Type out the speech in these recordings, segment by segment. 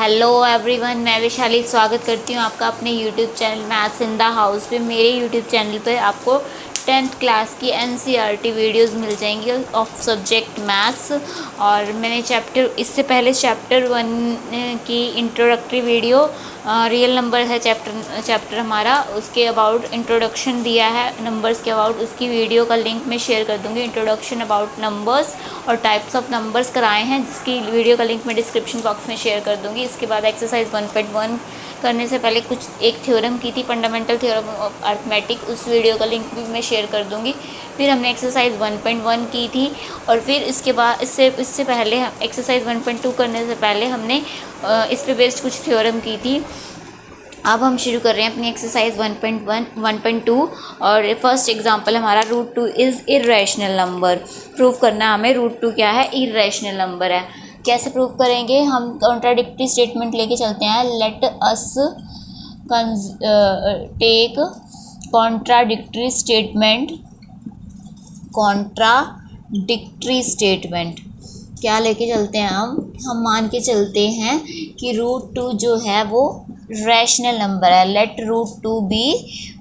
Hello everyone, मैं वैशाली स्वागत करती हूँ आपका अपने YouTube channel maths in the house पे। मेरे यूट्यूब चैनल पर आपको 10th क्लास की एनसीईआरटी वीडियोस मिल जाएंगी ऑफ सब्जेक्ट मैथ्स। और मैंने इससे पहले चैप्टर 1 की इंट्रोडक्टरी वीडियो रियल नंबर है चैप्टर हमारा, उसके अबाउट इंट्रोडक्शन दिया है नंबर्स के अबाउट। उसकी वीडियो का लिंक मैं शेयर कर दूँगी। इंट्रोडक्शन अबाउट नंबर्स और टाइप्स ऑफ नंबर्स कराए हैं, जिसकी वीडियो का लिंक मैं डिस्क्रिप्शन बॉक्स में शेयर कर दूँगी। इसके बाद एक्सरसाइज 1.1 करने से पहले एक थ्योरम की थी, फंडामेंटल थ्योरम ऑफ अर्थमेटिक, उस वीडियो का लिंक भी मैं शेयर कर दूँगी। फिर हमने एक्सरसाइज 1.1 की थी, और फिर इसके बाद इससे पहले एक्सरसाइज 1.2 करने से पहले हमने इस पे बेस्ड कुछ थ्योरम की थी। अब हम शुरू कर रहे हैं अपनी एक्सरसाइज 1.2 और फर्स्ट एग्जांपल हमारा √2 इज़ इर्रेशनल नंबर। प्रूव करना है हमें √2 क्या है, इर्रेशनल नंबर है। कैसे प्रूव करेंगे, हम कॉन्ट्राडिक्टरी स्टेटमेंट लेके चलते हैं। Let us take contradictory statement क्या लेके चलते हैं हम मान के चलते हैं कि √2 जो है वो रैशनल नंबर है। Let √2 be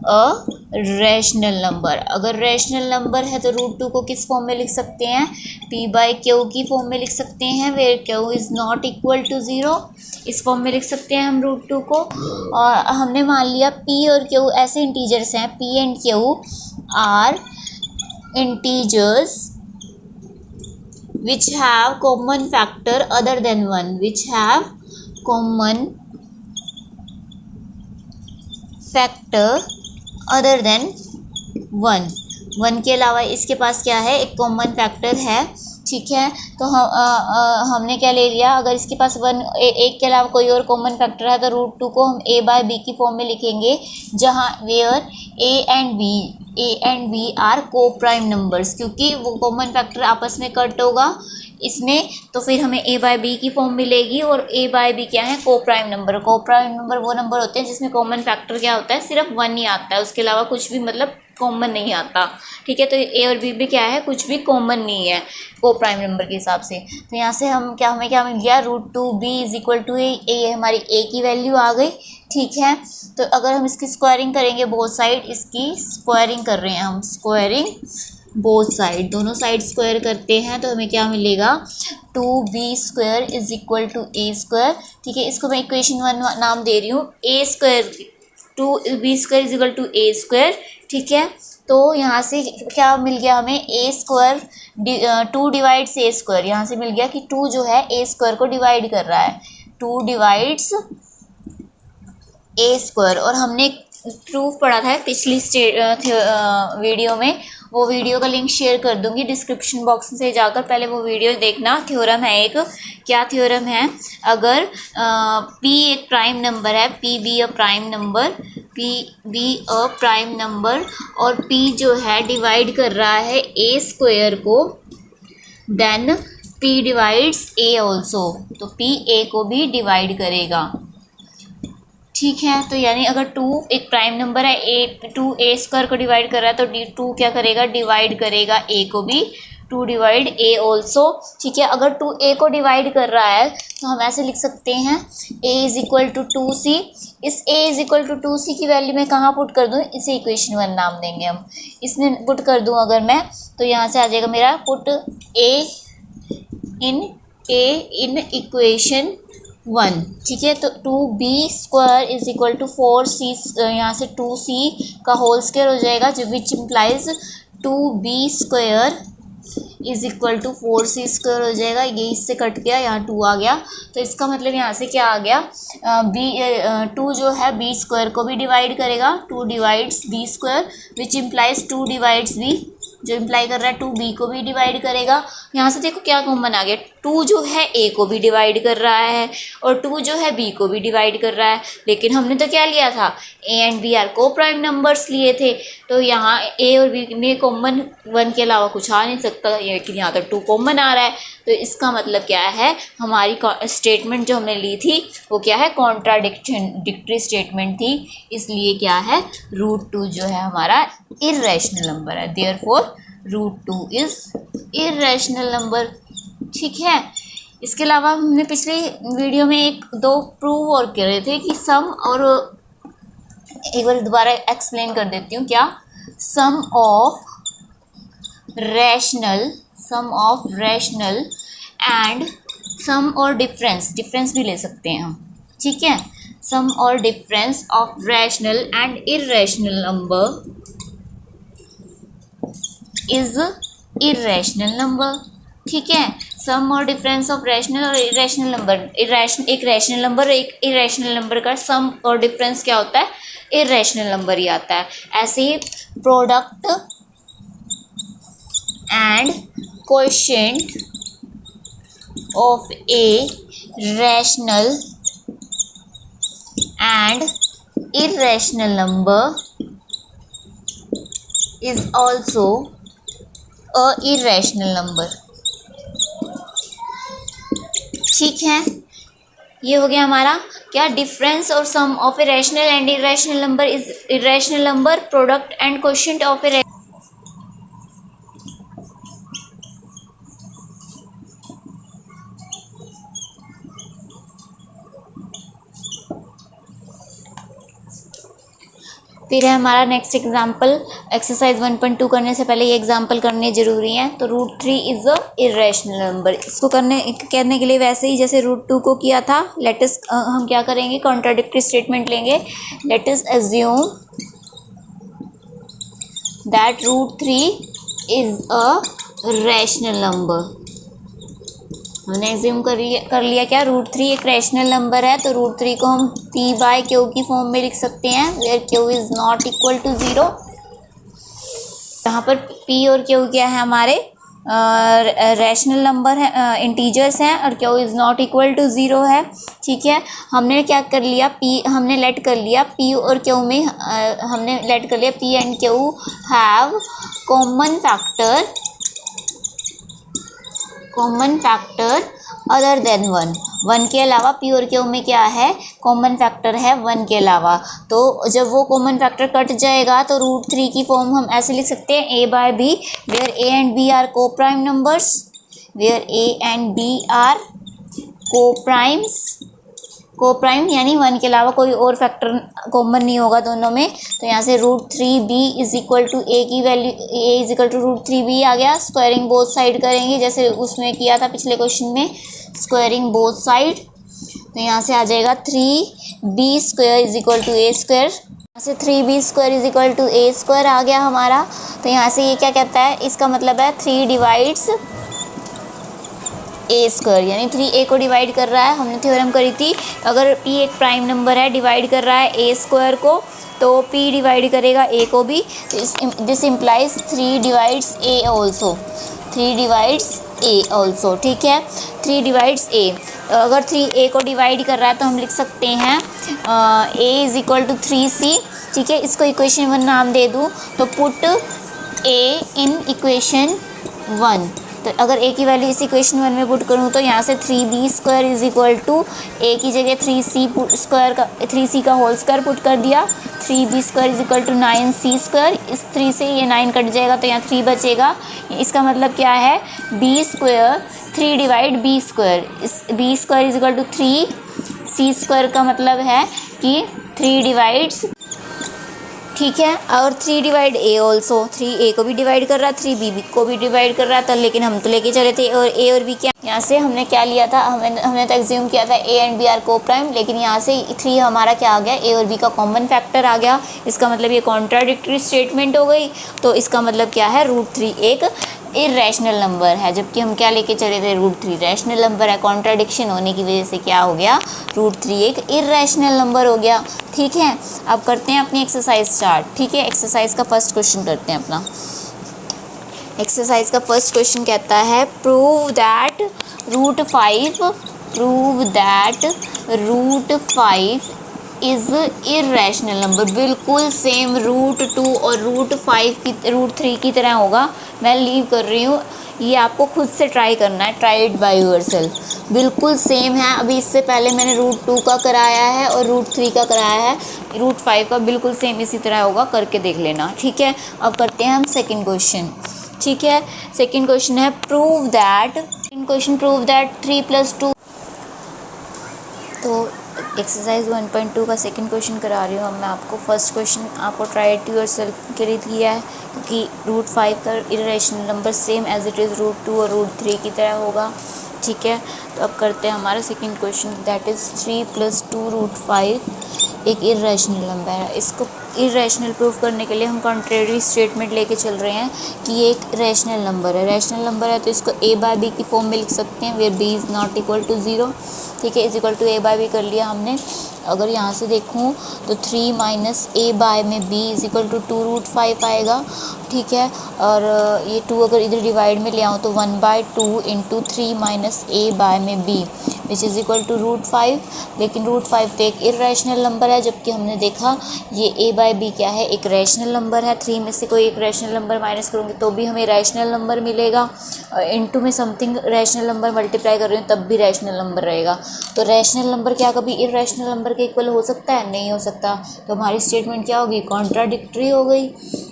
a rational number. अगर रैशनल नंबर है तो √2 को किस फॉर्म में लिख सकते हैं, p/q की फॉर्म में लिख सकते हैं, where q is not equal to 0। इस फॉर्म में लिख सकते हैं हम √2 को। और हमने मान लिया p और q ऐसे इंटीजर्स हैं, p and q are integers which have common factor other than 1, which have common factor other than 1 के अलावा इसके पास क्या है, एक कॉमन फैक्टर है। ठीक है, तो हमने क्या ले लिया, अगर इसके पास एक के अलावा कोई और कॉमन फैक्टर है तो √2 को हम a/b की फॉर्म में लिखेंगे, जहाँ where a and b are coprime numbers, क्योंकि वो कॉमन फैक्टर आपस में कट होगा इसमें, तो फिर हमें a/b की फॉर्म मिलेगी। और a/b क्या है, को प्राइम नंबर। को प्राइम नंबर वो नंबर होते हैं जिसमें कॉमन फैक्टर क्या होता है, सिर्फ 1 ही आता है, उसके अलावा कुछ भी मतलब कॉमन नहीं आता। ठीक है, तो a और b में क्या है, कुछ भी कॉमन नहीं है को प्राइम नंबर के हिसाब से। तो यहाँ से हमें क्या मिल गया, √2b is equal to a हमारी a की वैल्यू आ गई। ठीक है, तो अगर हम इसकी स्क्वायरिंग करेंगे, बोथ साइड इसकी स्क्वायरिंग कर रहे हैं हम, स्क्वायरिंग बोथ साइड, दोनों साइड स्क्वायर करते हैं तो हमें क्या मिलेगा, 2b² is equal to a²। ठीक है, इसको मैं इक्वेशन 1 नाम दे रही हूँ, a², 2b² is equal to a²। ठीक है, तो यहाँ से क्या मिल गया हमें, a², 2 डिवाइड्स a², यहाँ से मिल गया कि 2 जो है a² को डिवाइड कर रहा है, 2 डिवाइड्स a²। और हमने प्रूफ पढ़ा था पिछली वीडियो में, वो वीडियो का लिंक शेयर कर दूंगी डिस्क्रिप्शन बॉक्स से जाकर, पहले वो वीडियो देखना। थ्योरम है एक, क्या थ्योरम है, अगर p एक प्राइम नंबर है, p be a prime number, और p जो है डिवाइड कर रहा है a² को, then p divides a also, तो p a को भी डिवाइड करेगा। ठीक है, तो यानी अगर 2 एक प्राइम नंबर है, 2 a² को डिवाइड कर रहा है तो 2 क्या करेगा, डिवाइड करेगा a को भी, 2 डिवाइड a ऑल्सो। ठीक है, अगर 2 a को डिवाइड कर रहा है तो हम ऐसे लिख सकते हैं, a is equal to 2c। इस a is equal to 2c की वैल्यू मैं कहाँ पुट कर दूँ, इसे इक्वेशन 1 नाम देंगे हम। इसमें पुट कर दूँ अगर मैं, तो यहाँ से आ जाएगा मेरा पुट a इन इक्वेशन 1। ठीक है, तो 2b² is equal to 4c, यहाँ से 2c का होल स्क्वायर हो जाएगा, जो which implies 2b² is equal to 4c² हो जाएगा। ये इससे कट गया, यहाँ 2 आ गया, तो इसका मतलब यहाँ से क्या आ गया, 2 जो है b² को भी डिवाइड करेगा, 2 divides b², which implies 2 divides b, जो इम्प्लाई कर रहा है 2b को भी डिवाइड करेगा। यहाँ से देखो क्या कॉमन आ गया, 2 जो है a को भी डिवाइड कर रहा है और 2 जो है b को भी डिवाइड कर रहा है। लेकिन हमने तो क्या लिया था, a and b are coprime numbers लिए थे, तो यहाँ a और b में कॉमन 1 के अलावा कुछ आ नहीं सकता, लेकिन यहाँ तो 2 कॉमन आ रहा है। तो इसका मतलब क्या है, हमारी स्टेटमेंट जो हमने ली थी वो क्या है, कॉन्ट्राडिक्टरी स्टेटमेंट थी, इसलिए क्या है, √2 जो है हमारा इर्रेशनल नंबर है, देयरफॉर √2 इज इर्रेशनल नंबर। ठीक है, इसके अलावा हमने पिछले वीडियो में एक दो प्रूव और करे थे कि सम, और एक बार दोबारा एक्सप्लेन कर देती हूँ क्या। सम ऑफ रैशनल एंड सम और डिफरेंस भी ले सकते हैं हम, ठीक है। सम और difference of rational and irrational number is irrational number, ठीक है। सम और डिफरेंस ऑफ रैशनल और इरेशनल नंबर, एक रैशनल नंबर एक इरेशनल नंबर का सम और डिफरेंस क्या होता है, इरेशनल नंबर ही आता है। ऐसे ही product and coefficient of a rational and irrational number is also a irrational number, ठीक है। ये हो गया हमारा क्या, डिफरेंस और sum of a rational and irrational number is irrational number, product and coefficient of a. फिर है हमारा नेक्स्ट एग्जाम्पल। एक्सरसाइज 1.2 करने से पहले ये एग्जाम्पल करने जरूरी है। तो √3 इज अ इरेशनल नंबर। इसको करने के लिए वैसे ही जैसे √2 को किया था, लेटस हम क्या करेंगे, कॉन्ट्राडिक्टरी स्टेटमेंट लेंगे। Let's assume that √3 is a rational number. हमने एज्यूम कर लिया क्या, √3 एक रैशनल नंबर है। तो √3 को हम P/Q की फॉर्म में लिख सकते हैं, where Q is not equal to 0। यहाँ पर P और Q क्या है, हमारे रैशनल नंबर है, इंटीजर्स हैं, और Q is not equal to 0 है, ठीक है। हमने क्या कर लिया, हमने लेट कर लिया P और Q में, हमने लेट कर लिया P and Q have common factor other than 1 के अलावा P और Q में क्या है, कॉमन फैक्टर है 1 के अलावा। तो जब वो कॉमन फैक्टर कट जाएगा तो √3 की फॉर्म हम ऐसे लिख सकते हैं, A/B where A and B are coprime numbers, where A and B are coprime यानी 1 के अलावा कोई और फैक्टर कॉमन नहीं होगा दोनों में। तो यहाँ से √3b is equal to a की value, a is equal to √3b आ गया। स्क्वायरिंग बोथ साइड करेंगे जैसे उसमें किया था पिछले क्वेश्चन में, स्क्वायरिंग बोथ साइड। तो यहाँ से आ जाएगा 3b² is equal to a²। यहाँ से 3b² is equal to a² आ गया हमारा। तो यहाँ से ये क्या कहता है, इसका मतलब है 3 डिवाइड्स a², यानी 3a को डिवाइड कर रहा है। हमने थ्योरम करी थी, अगर p एक प्राइम नंबर है, डिवाइड कर रहा है a² को, तो p डिवाइड करेगा a को भी। This implies 3 divides a also, 3 divides a also, ठीक है। 3 डिवाइड्स a, अगर 3a को डिवाइड कर रहा है तो हम लिख सकते हैं a is equal to 3c, ठीक है। इसको इक्वेशन 1 नाम दे दूँ तो पुट a इन इक्वेशन 1। तो अगर a की वैल्यू इस इक्वेशन 1 में पुट करूँ तो यहाँ से 3b² is equal to a की जगह 3c का होल स्क्वायर पुट कर दिया, 3b² is equal to 9c²। इस 3 से ये 9 कट जाएगा तो यहाँ 3 बचेगा। इसका मतलब क्या है, b², 3 डिवाइड b², इस b² is equal to 3c² का मतलब है कि 3 डिवाइड्स, ठीक है। और 3 डिवाइड a ऑल्सो, 3a को भी डिवाइड कर रहा है, 3b को भी डिवाइड कर रहा था, लेकिन हम तो लेके चले थे और a और b क्या, यहाँ से हमने क्या लिया था, हमने तो एग्ज्यूम किया था a एंड b आर को प्राइम, लेकिन यहाँ से 3 हमारा क्या आ गया, a और b का कॉमन फैक्टर आ गया। इसका मतलब ये कॉन्ट्राडिक्टरी स्टेटमेंट हो गई। तो इसका मतलब क्या है, √3 एक इरेशनल नंबर है, जबकि हम क्या लेके चले थे, √3 रैशनल नंबर है। कॉन्ट्राडिक्शन होने की वजह से क्या हो गया, √3 एक इरेशनल नंबर हो गया, ठीक है। अब करते हैं अपनी एक्सरसाइज स्टार्ट, ठीक है। एक्सरसाइज का फर्स्ट क्वेश्चन करते हैं अपना। एक्सरसाइज का फर्स्ट क्वेश्चन कहता है, prove that √5 is irrational number. बिल्कुल सेम √2 और √3 की तरह होगा। मैं लीव कर रही हूँ, ये आपको खुद से ट्राई करना है, ट्राई इट बाय योरसेल्फ। बिल्कुल सेम है। अभी इससे पहले मैंने √2 का कराया है और √3 का कराया है, √5 का बिल्कुल सेम इसी तरह होगा, करके देख लेना, ठीक है। अब करते हैं हम सेकंड क्वेश्चन, ठीक है। सेकंड क्वेश्चन है, prove that in question prove that 3+2। तो एक्सरसाइज 1.2 का सेकंड क्वेश्चन करा रही हूँ अब मैं आपको। फर्स्ट क्वेश्चन आपको ट्राई टू योर सेल्फ के लिए दिया है, क्योंकि √5 का irrational number same as it is √2 और √3 की तरह होगा। ठीक है, तो अब करते हैं हमारा सेकंड क्वेश्चन, दैट इज़ 3+2 √5 एक इरेशनल नंबर है। इसको इरेशनल प्रूफ करने के लिए हम कॉन्ट्रेरी स्टेटमेंट लेके चल रहे हैं कि ये एक रैशनल नंबर है। रैशनल नंबर है तो इसको a/b की फॉर्म में लिख सकते हैं, where b is not equal to 0। ठीक है, इज इक्वल टू a/b कर लिया हमने। अगर यहाँ से देखूँ तो 3 - a/ में b इज इक्वल टू 2√5 आएगा। ठीक है, और ये 2 अगर इधर डिवाइड में ले आऊँ तो 1/2 इंटू 3 - a/ में b which is equal to √5। लेकिन √5 तो एक इरेशनल नंबर है, जबकि हमने देखा ये a/b क्या है, एक रैशनल नंबर है। 3 में से कोई एक रैशनल नंबर माइनस करूँगी तो भी हमें रैशनल नंबर मिलेगा। इनटू में समथिंग रैशनल नंबर मल्टीप्लाई कर रही हूँ तब भी रैशनल नंबर रहेगा। तो रैशनल नंबर क्या कभी इरेशनल नंबर के इक्वल हो सकता है? नहीं हो सकता। तो हमारी स्टेटमेंट क्या होगी? कॉन्ट्राडिक्टरी हो गई।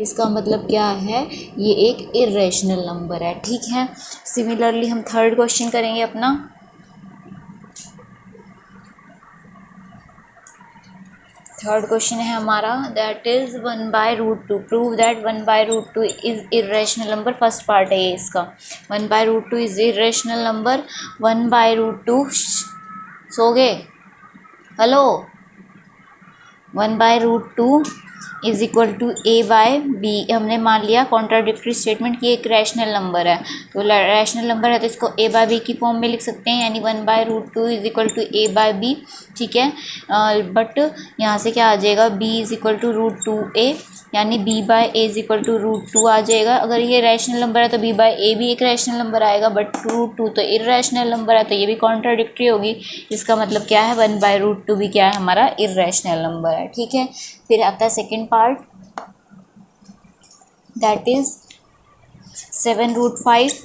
इसका मतलब क्या है? ये एक इरेशनल नंबर है। ठीक है, सिमिलरली हम थर्ड क्वेश्चन करेंगे अपना। थर्ड क्वेश्चन है हमारा, that is 1/√2 prove that 1/√2 is irrational number. First part है ये इसका। 1/√2 इज़ इरेशनल नंबर। 1/√2 सो गए? Hello, 1/√2 is equal to a/b हमने मान लिया कॉन्ट्राडिक्टरी स्टेटमेंट की एक रैशनल नंबर है। तो रैशनल नंबर है तो इसको a/b की फॉर्म में लिख सकते हैं, यानी 1/√2 इज इक्वल टू a/b। ठीक है, बट यहाँ से क्या आ जाएगा? b is equal to √2a, यानी b/a इज इक्वल टू √2 आ जाएगा। अगर ये रैशनल नंबर है तो b/a भी एक रैशनल नंबर आएगा, बट √2 तो इरेशनल नंबर है तो ये भी कॉन्ट्राडिक्टरी होगी। इसका मतलब क्या है? 1/√2 भी क्या है? हमारा इरेशनल नंबर है। ठीक है, फिर आता है सेकेंड पार्ट, दैट इज 7√5।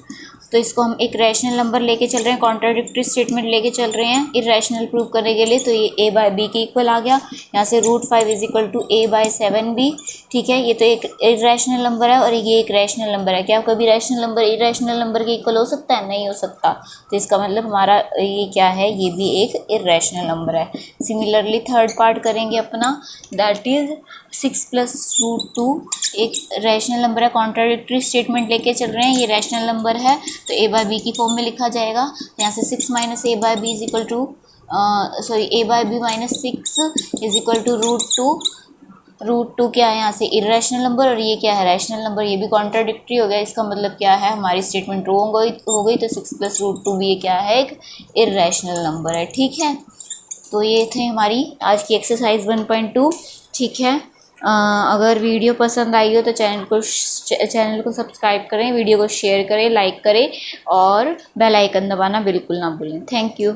तो इसको हम एक रैशनल नंबर लेके चल रहे हैं, कॉन्ट्राडिक्टरी स्टेटमेंट लेके चल रहे हैं इरेशनल प्रूव करने के लिए। तो ये a/b के इक्वल आ गया। यहाँ से √5 इज इक्वल टू a/7b। ठीक है, ये तो एक इरेशनल नंबर है और ये एक रैशनल नंबर है। क्या कभी रैशनल नंबर इरेशनल नंबर के इक्वल हो सकता है? नहीं हो सकता। तो इसका मतलब हमारा ये क्या है? ये भी एक इरेशनल नंबर है। सिमिलरली थर्ड पार्ट करेंगे अपना, दैट इज 6 + √2 एक रैशनल नंबर है, कॉन्ट्राडिक्टरी स्टेटमेंट लेके चल रहे हैं, ये रैशनल नंबर है तो a/b की फॉर्म में लिखा जाएगा। यहाँ से 6 - a/b is equal to a/b - 6 is equal to √2। √2 क्या है यहाँ से? इरेशनल नंबर, और ये क्या है? Rational number. ये भी कॉन्ट्राडिक्टरी हो गया। इसका मतलब क्या है? हमारी स्टेटमेंट रॉन्ग हो गई। तो 6 + √2 भी ये क्या है? एक इरेशनल नंबर है। ठीक है, तो ये थे हमारी आज की एक्सरसाइज 1.2। ठीक है, अगर वीडियो पसंद आई हो तो चैनल को सब्सक्राइब करें, वीडियो को शेयर करें, लाइक करें और बेल आइकन दबाना बिल्कुल ना भूलें। Thank you.